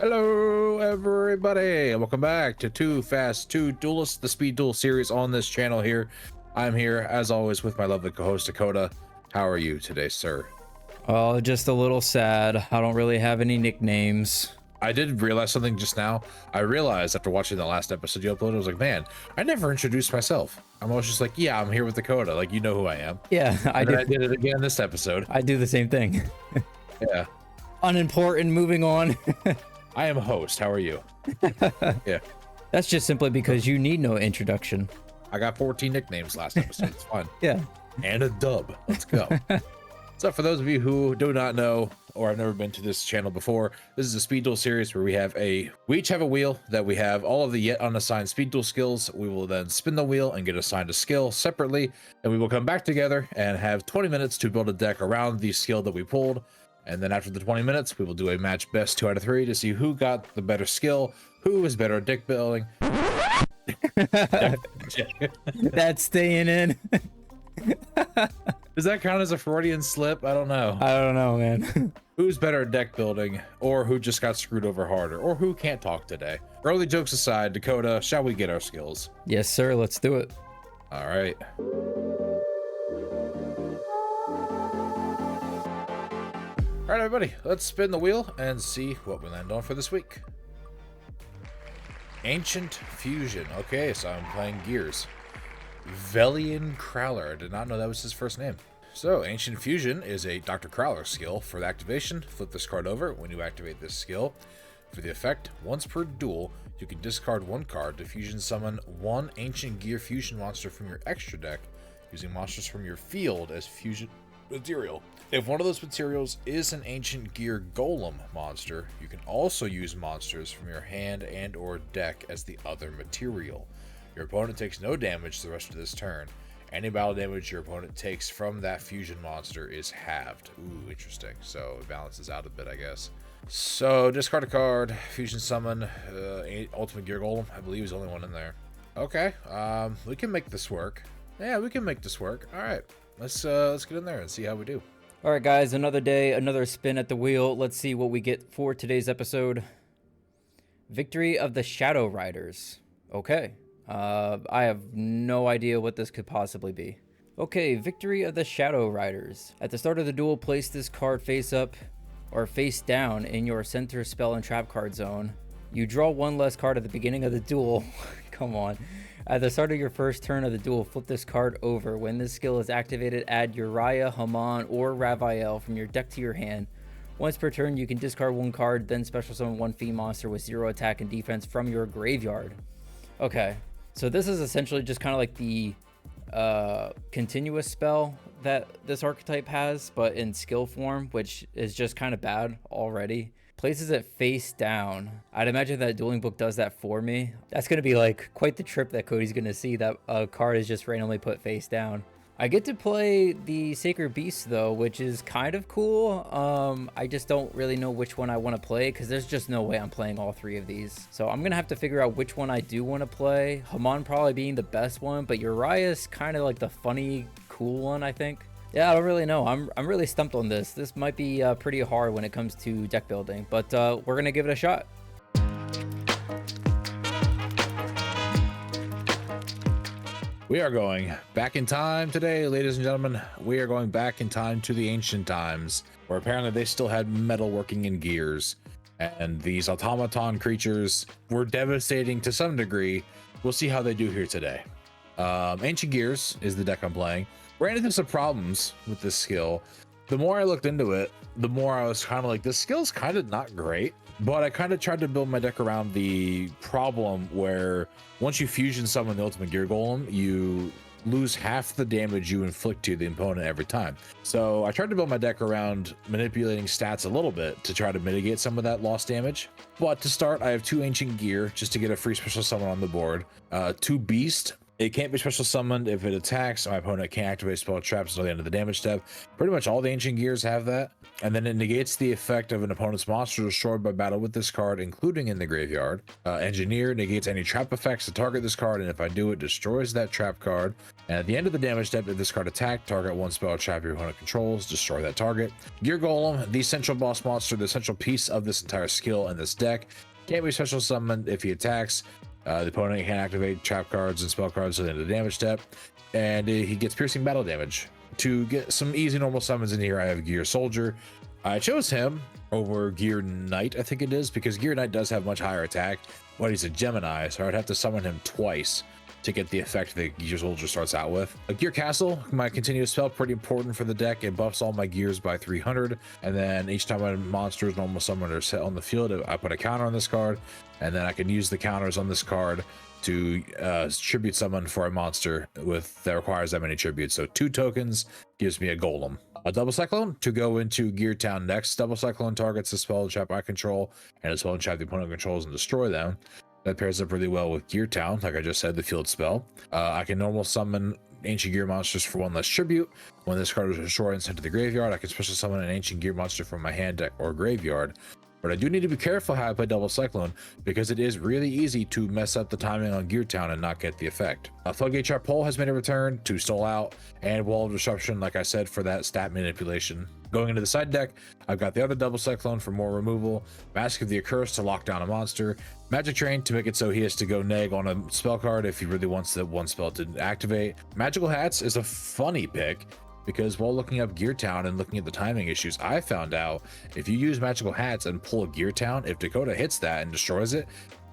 Hello, everybody, and welcome back to Too Fast, Too Duelists, the Speed Duel series on this channel here. I'm here, as always, with my lovely co-host, Dakota. How are you today, sir? Oh, just a little sad. I don't really have any nicknames. I did realize something just now. I realized after watching the last episode you uploaded, I was like, man, I never introduced myself. I'm always just like, yeah, I'm here with Dakota. Like, you know who I am. Yeah, I do. I did it again this episode. I do the same thing. Yeah. Unimportant, moving on. I am a host. How are you? Yeah. That's just simply because you need no introduction. I got 14 nicknames last episode. It's fun. Yeah. And a dub. Let's go. So for those of you who do not know or have never been to this channel before, this is a Speed Duel series where we each have a wheel that we have all of the yet unassigned Speed Duel skills. We will then spin the wheel and get assigned a skill separately, and we will come back together and have 20 minutes to build a deck around the skill that we pulled. And then after the 20 minutes, we will do a match best 2 out of 3 to see who got the better skill, who is better at deck building. That's staying in. Does that count as a Freudian slip? I don't know. I don't know, man. Who's better at deck building, or who just got screwed over harder, or who can't talk today? Early jokes aside, Dakota, shall we get our skills? Yes, sir. Let's do it. All right. All right, everybody, let's spin the wheel and see what we land on for this week. Ancient Fusion. Okay, so I'm playing Gears. Velian Crowler. I did not know that was his first name. So, Ancient Fusion is a Dr. Crowler skill. For the activation, flip this card over when you activate this skill. For the effect, once per duel, you can discard one card to fusion summon one Ancient Gear Fusion monster from your extra deck, using monsters from your field as fusion material. If one of those materials is an Ancient Gear Golem monster, you can also use monsters from your hand and or deck as the other material. Your opponent takes no damage the rest of this turn. Any battle damage your opponent takes from that fusion monster is halved. Ooh, interesting. So it balances out a bit, I guess. So discard a card, fusion summon, Ultimate Gear Golem. I believe is the only one in there. Okay, we can make this work. Yeah, we can make this work. All right, let's get in there and see how we do. All right, guys. Another day, another spin at the wheel. Let's see what we get for today's episode. Victory of the Shadow Riders. Okay. I have no idea what this could possibly be. Okay, Victory of the Shadow Riders. At the start of the duel, place this card face up or face down in your center spell and trap card zone. You draw one less card at the beginning of the duel. Come on. At the start of your first turn of the duel, flip this card over. When this skill is activated, add Uriah, Haman, or Ravael from your deck to your hand. Once per turn, you can discard one card, then special summon one fiend monster with 0 attack and defense from your graveyard. Okay. So this is essentially just kind of like the continuous spell that this archetype has, but in skill form, which is just kind of bad already. Places it face down. I'd imagine that Dueling Book does that for me. That's going to be like quite the trip that Cody's going to see, that a card is just randomly put face down. I get to play the Sacred Beast though, which is kind of cool. I just don't really know which one I want to play because there's just no way I'm playing all three of these. So I'm gonna have to figure out which one I do want to play. Haman probably being the best one, but Uriah is kind of like the funny, cool one, I think. Yeah, I don't really know. I'm really stumped on this. This might be pretty hard when it comes to deck building, but we're gonna give it a shot. We are going back in time today, ladies and gentlemen. We are going back in time to the ancient times, where apparently they still had metal working in gears, and these automaton creatures were devastating to some degree. We'll see how they do here today. Ancient Gears is the deck I'm playing. Ran into some problems with this skill. The more I looked into it, the more I was kind of like, this skill's kind of not great. But I kind of tried to build my deck around the problem where once you fusion summon the Ultimate Gear Golem, you lose half the damage you inflict to the opponent every time. So I tried to build my deck around manipulating stats a little bit to try to mitigate some of that lost damage. But to start, I have 2 Ancient Gear just to get a free special summon on the board, 2 Beast It can't be special summoned if it attacks. My opponent can't activate spell traps until the end of the damage step. Pretty much all the ancient gears have that. And then it negates the effect of an opponent's monster destroyed by battle with this card, including in the graveyard. Engineer negates any trap effects to target this card, and if I do, it destroys that trap card. And at the end of the damage step, if this card attacked, target one spell trap your opponent controls, destroy that target. Gear Golem, the central boss monster, the central piece of this entire skill in this deck, can't be special summoned if he attacks. The opponent can activate trap cards and spell cards at the end of the damage step, and he gets piercing battle damage. To get some easy normal summons in here, I have Gear Soldier. I chose him over Gear Knight, I think it is, because Gear Knight does have much higher attack, but he's a Gemini, so I'd have to summon him twice to get the effect that Gear Soldier starts out with. A Gear Castle, my continuous spell, pretty important for the deck. It buffs all my gears by 300, and then each time my monsters normal summon are set on the field, I put a counter on this card, and then I can use the counters on this card to tribute summon for a monster that requires that many tributes. So 2 tokens gives me a golem. A double cyclone to go into Gear Town next. Double cyclone targets the spell trap I control and a spell trap the opponent controls and destroy them. That pairs up really well with Gear Town, like I just said, the field spell. I can normal summon ancient gear monsters for 1 less tribute. When this card is destroyed and sent to the graveyard, I can special summon an ancient gear monster from my hand deck or graveyard. But I do need to be careful how I play Double Cyclone, because it is really easy to mess up the timing on Gear Town and not get the effect. Floodgate Trap Pole has made a return to Stole Out, and Wall of Disruption, like I said, for that stat manipulation. Going into the side deck, I've got the other Double Cyclone for more removal, Mask of the Accursed to lock down a monster, Magic Train to make it so he has to go neg on a spell card if he really wants that one spell to activate. Magical Hats is a funny pick, because while looking up Gear Town and looking at the timing issues, I found out if you use Magical Hats and pull a Gear Town, if Dakota hits that and destroys it,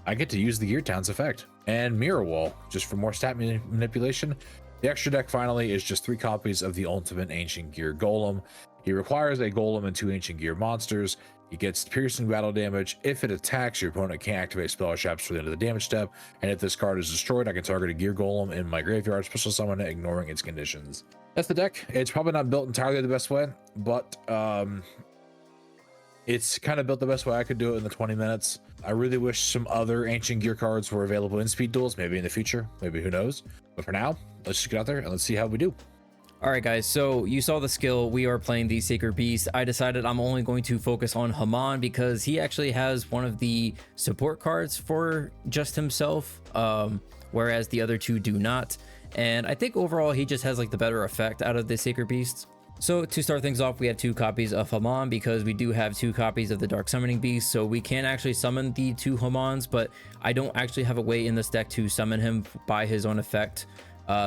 I get to use the Gear Town's effect. And Mirror Wall, just for more stat manipulation. The extra deck finally is just 3 copies of the Ultimate Ancient Gear Golem. He requires a Golem and 2 Ancient Gear monsters. He gets piercing battle damage. If it attacks, your opponent can't activate spell or traps for the end of the damage step. And if this card is destroyed, I can target a Gear Golem in my graveyard, special summon it, ignoring its conditions. That's the deck. It's probably not built entirely the best way, but it's kind of built the best way I could do it in the 20 minutes. I really wish some other ancient gear cards were available in Speed Duels, maybe in the future, maybe who knows. But for now, let's just get out there and let's see how we do. All right, guys, so you saw the skill. We are playing the Sacred Beast. I decided I'm only going to focus on Haman because he actually has one of the support cards for just himself, whereas the other 2 do not. And I think overall he just has like the better effect out of the Sacred Beasts. So to start things off, we have 2 copies of Haman because we do have 2 copies of the Dark Summoning Beast. So we can actually summon the 2 Hamans, but I don't actually have a way in this deck to summon him by his own effect.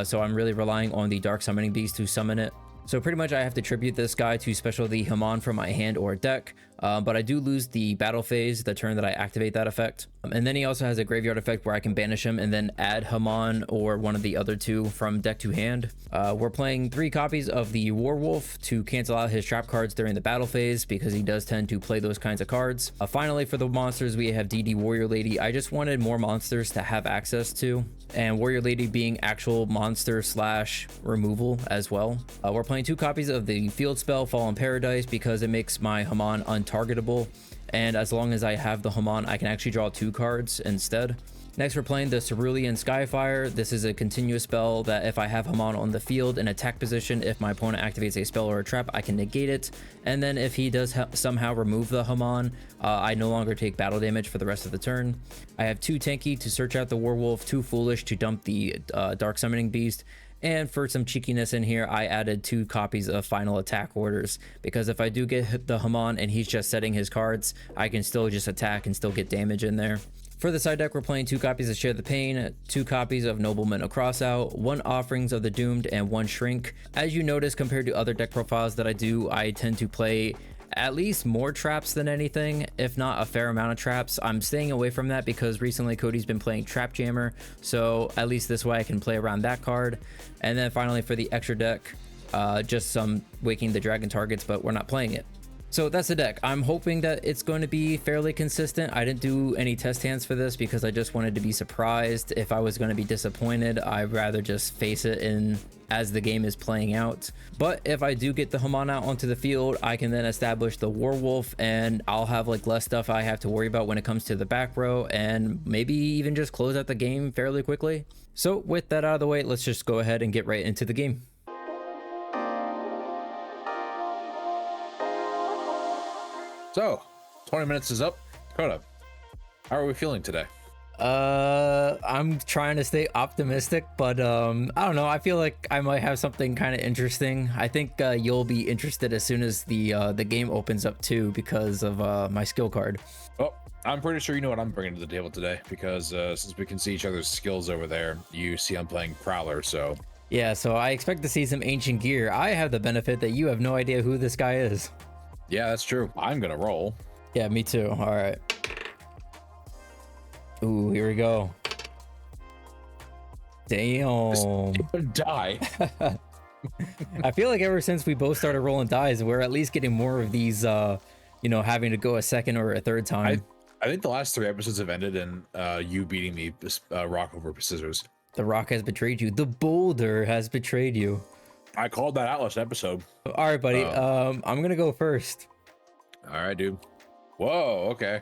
So I'm really relying on the Dark Summoning Beast to summon it. So pretty much I have to tribute this guy to special the Haman from my hand or deck, but I do lose the battle phase the turn that I activate that effect. And then he also has a graveyard effect where I can banish him and then add Haman or one of the other 2 from deck to hand. We're playing 3 copies of the Warwolf to cancel out his trap cards during the battle phase because he does tend to play those kinds of cards. Finally, for the monsters, we have DD Warrior Lady. I just wanted more monsters to have access to, and Warrior Lady being actual monster / removal as well. We're playing 2 copies of the field spell Fallen Paradise because it makes my Haman untargetable, and as long as I have the Haman, I can actually draw 2 cards instead. Next, we're playing the Cerulean Skyfire. This is a continuous spell that if I have Haman on the field in attack position, if my opponent activates a spell or a trap, I can negate it. And then if he does somehow remove the Haman, I no longer take battle damage for the rest of the turn. I have 2 tanky to search out the Werewolf, 2 foolish to dump the Dark Summoning Beast. And for some cheekiness in here, I added 2 copies of Final Attack Orders, because if I do get the Haman and he's just setting his cards, I can still just attack and still get damage in there. For the side deck, we're playing 2 copies of Share the Pain, 2 copies of Nobleman of Crossout, 1 Offerings of the Doomed, and 1 Shrink. As you notice, compared to other deck profiles that I do, I tend to play at least more traps than anything, if not a fair amount of traps. I'm staying away from that because recently Cody's been playing Trap Jammer, so at least this way I can play around that card. And then finally for the extra deck, just some Waking the Dragon targets, but we're not playing it. So that's the deck. I'm hoping that it's going to be fairly consistent. I didn't do any test hands for this because I just wanted to be surprised. If I was going to be disappointed, I'd rather just face it in as the game is playing out. But if I do get the Haman out onto the field, I can then establish the Warwolf, and I'll have like less stuff I have to worry about when it comes to the back row, and maybe even just close out the game fairly quickly. So with that out of the way, let's just go ahead and get right into the game. So, 20 minutes is up. Dakota, how are we feeling today? I'm trying to stay optimistic, but I don't know. I feel like I might have something kind of interesting. I think you'll be interested as soon as the game opens up too, because of my skill card. Well, I'm pretty sure you know what I'm bringing to the table today, because since we can see each other's skills over there, you see I'm playing Prowler, so... Yeah, so I expect to see some ancient gear. I have the benefit that you have no idea who this guy is. Yeah, that's true. I'm gonna roll. Yeah, me too. All right. Ooh, here we go. Damn. Die. I feel like ever since we both started rolling dice, we're at least getting more of these, you know, having to go a second or a third time. I think the last 3 episodes have ended in you beating me rock over scissors. The rock has betrayed you. The boulder has betrayed you. I called that out last episode. All right, buddy. I'm gonna go first. All right, dude. Whoa, okay.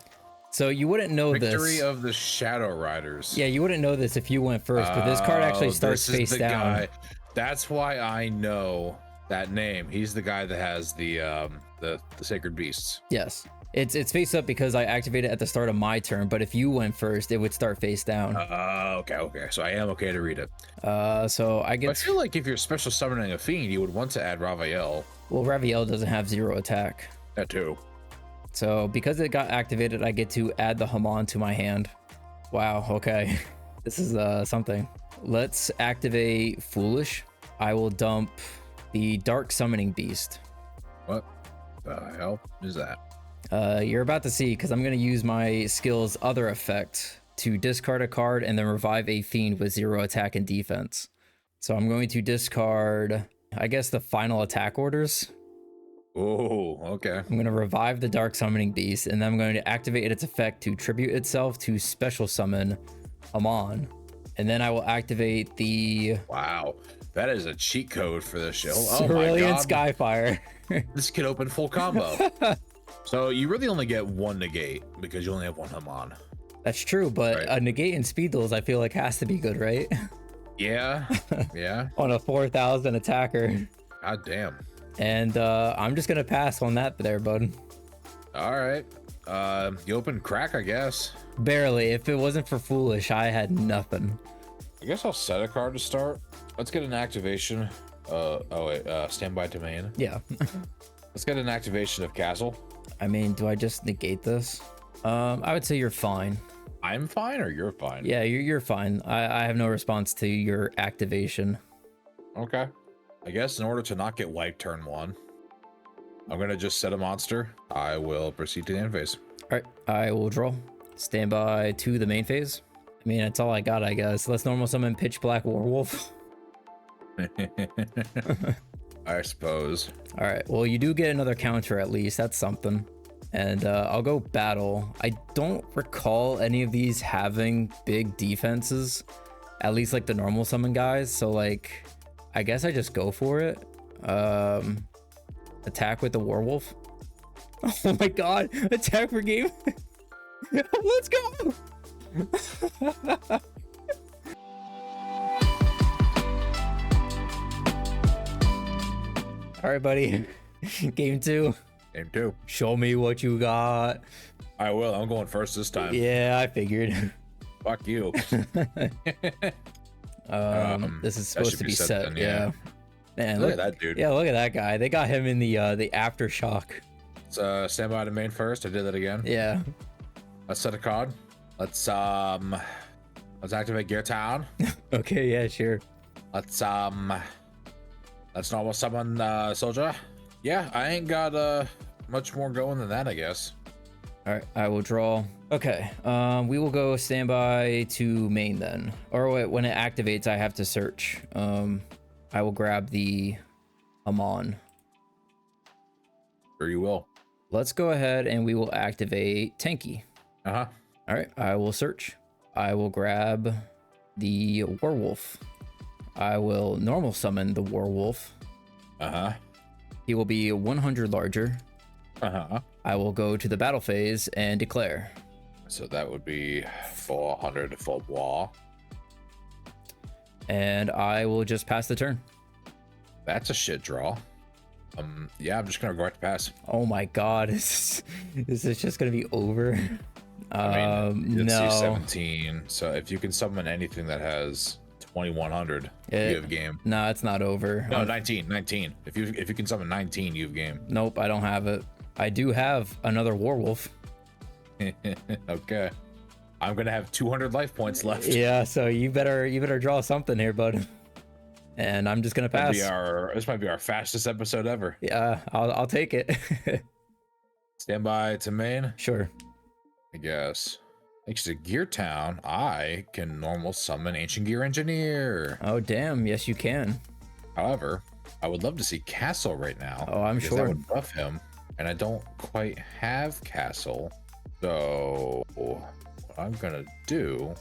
So you wouldn't know this. Victory of the Shadow Riders. Yeah, you wouldn't know this if you went first, but this card actually starts face down. Guy. That's why I know that name. He's the guy that has the sacred beasts. Yes, it's face up because I activated at the start of my turn. But if you went first, it would start face down. Okay. So I am okay to read it. So I get. I feel like if you're special summoning a fiend, you would want to add Raviel. Well, Raviel doesn't have 0 attack. That too. So because it got activated, I get to add the Haman to my hand. Wow, okay. This is something. Let's activate Foolish. I will dump the Dark Summoning Beast. What the hell is that? You're about to see, because I'm going to use my skill's other effect to discard a card and then revive a fiend with 0 attack and defense. So I'm going to discard, I guess, the final attack orders. Oh, okay. I'm going to revive the Dark Summoning Beast, and then I'm going to activate its effect to tribute itself to special summon Amon. And then I will activate the... Wow, that is a cheat code for this show. Cerulean Skyfire. This could open full combo. So you really only get 1 negate because you only have 1 Haman. That's true, but right. A negate in Speed Duels I feel like has to be good, right? Yeah, yeah. On a 4,000 attacker. God damn. And I'm just gonna pass on that there, bud. All right. You open crack, I guess. Barely. If it wasn't for Foolish, I had nothing. I guess I'll set a card to start. Let's get an activation. Standby domain. Yeah. Let's get an activation of Castle. I mean, do I just negate this? I would say you're fine. I'm fine, or you're fine? Yeah, you're fine. I have no response to your activation. Okay. I guess in order to not get wiped turn 1, I'm gonna just set a monster. I will proceed to the end phase. All right, I will draw. Stand by to the main phase. I mean, that's all I got, I guess. Let's normal summon Pitch Black Werewolf. I suppose. All right, well, you do get another counter at least. That's something. And I'll go battle. I don't recall any of these having big defenses, at least like the normal summon guys. So like, I guess I just go for it. Attack with the werewolf. Oh my god, attack for game. Let's go. All right, buddy. Game 2. Game 2. Show me what you got. I will. I'm going first this time. Yeah, I figured. Fuck you. This is supposed to be set. Then, yeah. Man, look at that dude. Yeah, look at that guy. They got him in the aftershock. Let's stand by to main first. I did that again. Yeah. Let's set a card. Let's activate Gear Town. Okay, yeah, sure. Let's normal summon Soldier. Yeah, I ain't got much more going than that, I guess. All right, I will draw. Okay, we will go standby to main then. Or wait, when it activates, I have to search. I will grab the Amon. Sure you will. Let's go ahead and we will activate Tanky. Uh-huh. All right, I will search. I will grab the Werewolf. I will normal summon the Werewolf. Uh-huh. He will be 100 larger. Uh-huh. I will go to the battle phase and declare. So that would be 400 full wall. and I will just pass the turn. That's a shit draw. Yeah, I'm just gonna go right to pass. Oh my god, is this just gonna be over? I mean, let's see, No. 17. So if you can summon anything that has 2100, you have game. No, it's not over. No, 19. If you can summon 19, you have game. Nope, I don't have it. I do have another werewolf. Okay. I'm gonna have 200 life points left. Yeah, so you better draw something here, bud. And I'm just gonna pass. This might be our fastest episode ever. Yeah, I'll take it. Stand by to main. Sure. I guess. Thanks to Gear Town, I can normal summon Ancient Gear Engineer. Oh damn, yes you can. However, I would love to see Castle right now. Oh, I'm because sure. That would buff him, and I don't quite have Castle. So what I'm gonna do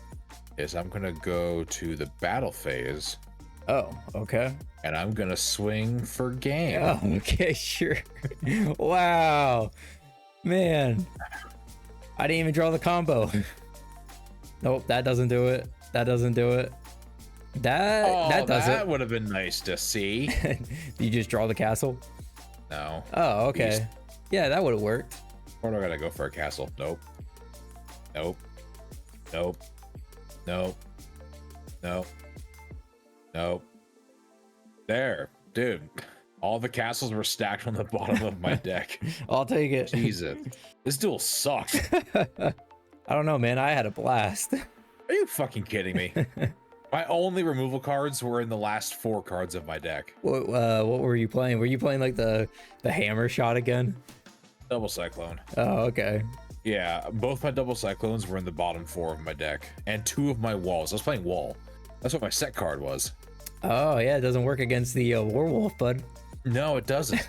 is I'm gonna go to the battle phase. Oh, okay. And I'm gonna swing for game. Oh, okay, sure. Wow, man, I didn't even draw the combo. Nope, that doesn't do it. That doesn't do it. That does that it. would have been nice to see. You just draw the castle? No. Oh, okay. Beast. Yeah, that would have worked. Or do I gotta go for a castle? Nope. Nope. Nope. Nope. Nope. Nope. There, dude. All the castles were stacked on the bottom of my deck. I'll take it. Jesus. This duel sucked. I don't know, man. I had a blast. Are you fucking kidding me? My only removal cards were in the last 4 cards of my deck. What were you playing? Were you playing like the hammer shot again? Double Cyclone. Oh, okay. Yeah, both my double Cyclones were in the bottom 4 of my deck. And 2 of my walls. I was playing wall. That's what my set card was. Oh, yeah. It doesn't work against the werewolf, bud. No, it doesn't.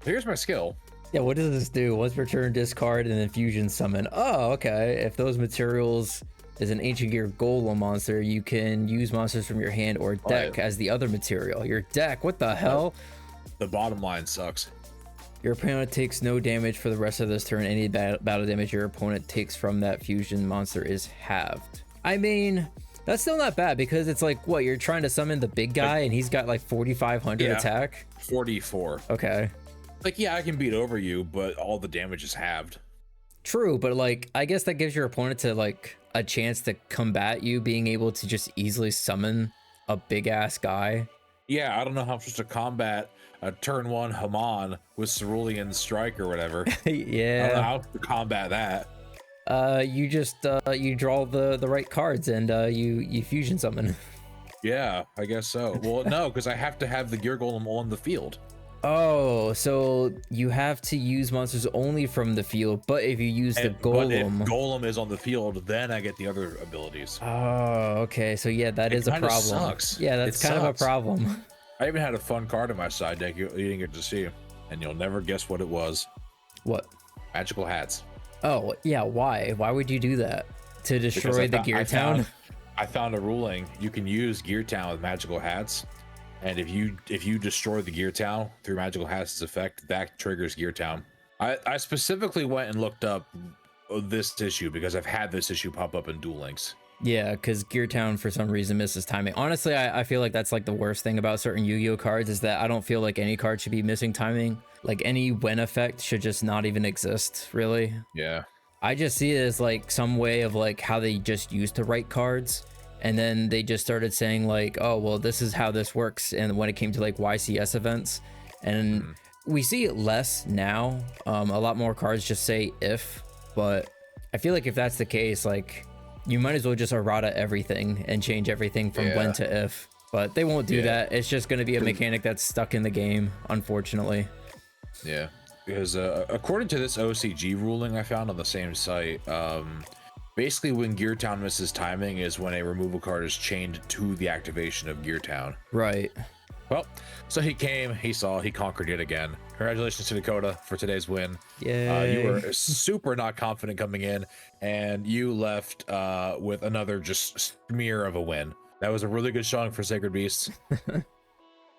Here's my skill. Yeah, what does this do? Once per turn, discard and then fusion summon. Oh, okay. If those materials is an Ancient Gear Golem monster, you can use monsters from your hand or deck as the other material. Your deck? What the hell? The bottom line sucks. Your opponent takes no damage for the rest of this turn. Any battle damage your opponent takes from that fusion monster is halved. I mean, that's still not bad because it's like, what, you're trying to summon the big guy and he's got like 4,500 attack? 44. Okay. Like, yeah, I can beat over you, but all the damage is halved. True, but like, I guess that gives your opponent to like a chance to combat you, being able to just easily summon a big ass guy. Yeah, I don't know how I'm supposed to combat a turn 1 Haman with Cerulean Strike or whatever. Yeah. I don't know how to combat that. You just you draw the right cards and you fusion summon. Yeah, I guess so. Well, no, because I have to have the Gear Golem on the field. Oh, so you have to use monsters only from the field, but if you use the Golem... But if Golem is on the field, then I get the other abilities. Oh, okay. So yeah, that is a problem. Sucks. Yeah, that's kind of a problem. I even had a fun card in my side deck you didn't get to see, and you'll never guess what it was. What? Magical hats. Oh, yeah, why? Why would you do that? To destroy the Gear Town? I found a ruling. You can use Gear Town with magical hats. And if you destroy the Gear Town through Magical Hats' effect, that triggers Gear Town. I specifically went and looked up this issue because I've had this issue pop up in Duel Links. Yeah, because Gear Town for some reason misses timing. Honestly, I feel like that's like the worst thing about certain Yu-Gi-Oh cards is that I don't feel like any card should be missing timing. Like any win effect should just not even exist, really. Yeah. I just see it as like some way of like how they just used to write cards. And then they just started saying like, oh, well, this is how this works. And when it came to like YCS events, and we see it less now. A lot more cards just say if, but I feel like if that's the case, like you might as well just errata everything and change everything from when to if, but they won't do that. It's just going to be a mechanic that's stuck in the game, unfortunately. Yeah, because according to this OCG ruling I found on the same site, basically when Gear Town misses timing is when a removal card is chained to the activation of Gear Town. Right. Well, so he came, he saw, he conquered it again. Congratulations to Dakota for today's win. Yay. You were super not confident coming in, and you left with another just smear of a win. That was a really good showing for Sacred Beasts.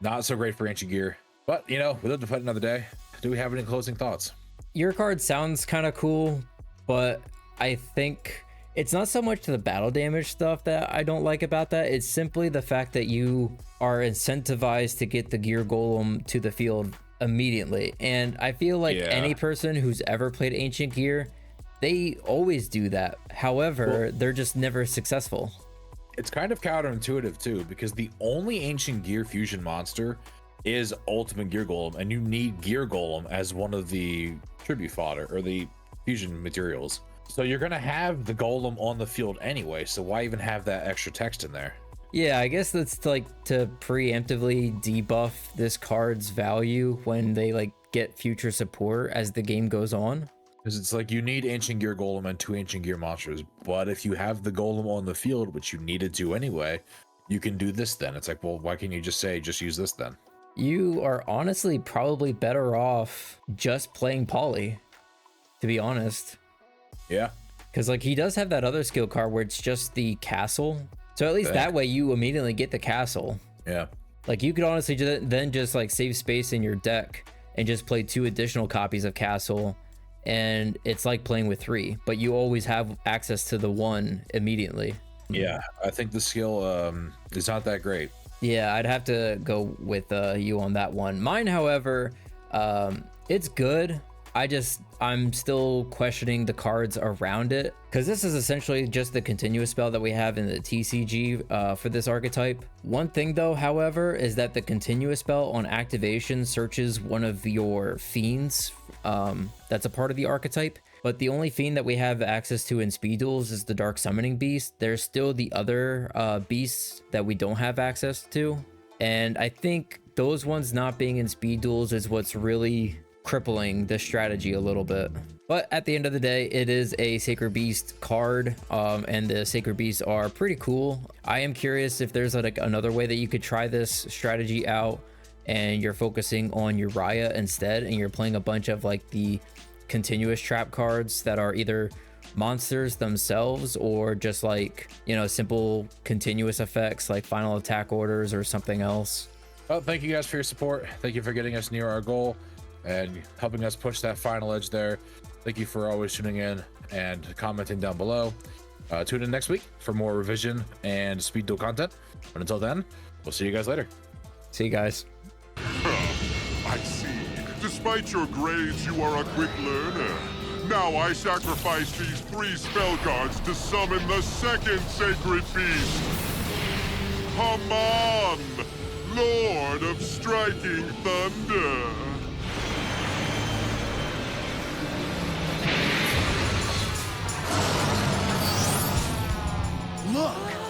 Not so great for Ancient Gear. But, you know, we live to fight another day. Do we have any closing thoughts? Your card sounds kind of cool, but I think It's not so much the battle damage stuff that I don't like about that. It's simply the fact that you are incentivized to get the gear golem to the field immediately. And I feel like any person who's ever played Ancient Gear, they always do that. However, they're just never successful. It's kind of counterintuitive too, because the only Ancient Gear fusion monster is Ultimate Gear Golem, and you need Gear Golem as one of the tribute fodder or the fusion materials. So you're gonna have the golem on the field anyway, so why even have that extra text in there? Yeah, I guess that's like to preemptively debuff this card's value when they like get future support as the game goes on. Because it's like you need Ancient Gear Golem and 2 Ancient Gear monsters, but if you have the golem on the field, which you needed to anyway, you can do this then. It's like, well, why can't you just say, just use this then? You are honestly probably better off just playing Polly, to be honest. Yeah. Because like he does have that other skill card where it's just the castle. So at least that way you immediately get the castle. Yeah. Like you could honestly then just like save space in your deck and just play 2 additional copies of castle. And it's like playing with 3, but you always have access to the 1 immediately. Yeah, I think the skill is not that great. Yeah, I'd have to go with you on that one. Mine, however, it's good. I'm still questioning the cards around it, because this is essentially just the continuous spell that we have in the TCG for this archetype. One thing though, however, is that the continuous spell on activation searches one of your fiends that's a part of the archetype, but the only fiend that we have access to in Speed Duels is the Dark Summoning Beast. There's still the other beasts that we don't have access to, and I think those ones not being in Speed Duels is what's really crippling the strategy a little bit. But at the end of the day, it is a Sacred Beast card, and the Sacred Beasts are pretty cool. I am curious if there's like another way that you could try this strategy out and you're focusing on Uriah instead, and you're playing a bunch of like the continuous trap cards that are either monsters themselves or just like, you know, simple continuous effects like final attack orders or something else. Well, thank you guys for your support. Thank you for getting us near our goal and helping us push that final edge there. Thank you for always tuning in and commenting down below. Tune in next week for more revision and Speed Duel content. But until then, we'll see you guys later. See you guys. I see. Despite your grades, you are a quick learner. Now I sacrifice these 3 spell cards to summon the second Sacred Beast. Come on, Lord of Striking Thunder. Look!